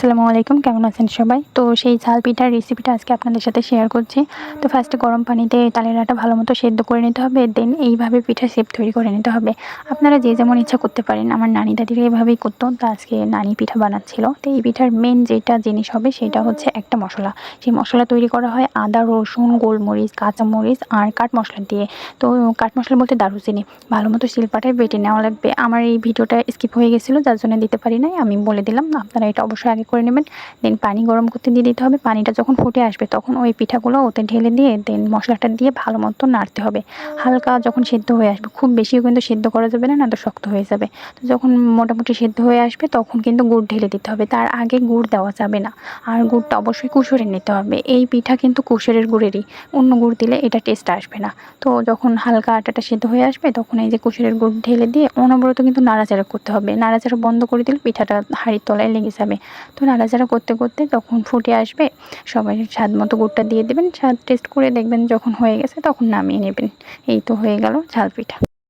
আসসালামু আলাইকুম, কেমন আছেন সবাই? তো সেই ঝাল পিঠার রেসিপিটা আজকে আপনাদের সাথে শেয়ার করছি। তো ফার্স্টে গরম পানিতে তালের আটা ভালো মতো সেদ্ধ করে নিতে হবে। দেন এইভাবে পিঠা শেপ তৈরি করে নিতে হবে। আপনারা যে যেমন ইচ্ছা করতে পারেন। আমার নানি দাদিরা এভাবেই করতো। তো আজকে নানি পিঠা বানাচ্ছিল। তো এই পিঠার মেন যেটা জিনিস হবে সেটা হচ্ছে একটা মশলা। সেই মশলা তৈরি করা হয় আদা, রসুন, গোলমরিচ, কাঁচামরিচ আর কাঠ মশলা দিয়ে। তো কাঠ মশলা বলতে দারুচিনি ভালো মতো শিলপাটায় বেটে নেওয়া লাগবে। আমার এই ভিডিওটা স্কিপ হয়ে গেছিলো, যার জন্য দিতে পারি নাই। আমি বলে দিলাম, আপনারা এটা অবশ্যই আগে করে নেবেন। দেন পানি গরম করতে দিয়ে দিতে হবে। পানিটা যখন ফুটে আসবে তখন ওই পিঠাগুলো ওতে ঢেলে দিয়ে দেন মশলাটা দিয়ে ভালো মতো নাড়তে হবে। হালকা যখন সেদ্ধ হয়ে আসবে, খুব বেশিও কিন্তু সেদ্ধ করা যাবে না, না তো শক্ত হয়ে যাবে। তো যখন মোটামুটি সেদ্ধ হয়ে আসবে তখন কিন্তু গুড় ঢেলে দিতে হবে। তার আগে গুড় দেওয়া যাবে না। আর গুড়টা অবশ্যই কুসুরে নিতে হবে। এই পিঠা কিন্তু কুসুরের গুড়েরই, অন্য গুড় দিলে এটা টেস্ট আসবে না। তো যখন হালকা আটাটা সেদ্ধ হয়ে আসবে তখন এই যে কুসুরের গুড় ঢেলে দিয়ে অনবরত কিন্তু নাড়াচাড়া করতে হবে। নাড়াচাড়া বন্ধ করে দিলে পিঠাটা হাঁড়ির তলায় লেগে যাবে। তো নাড়াচাড়া করতে করতে যখন ফুটে আসবে সবাই স্বাদ মতো গুড়টা দিয়ে দেবেন। স্বাদ টেস্ট করে দেখবেন যখন হয়ে গেছে তখন নামিয়ে নেবেন। এই তো হয়ে গেল ঝাল পিঠা।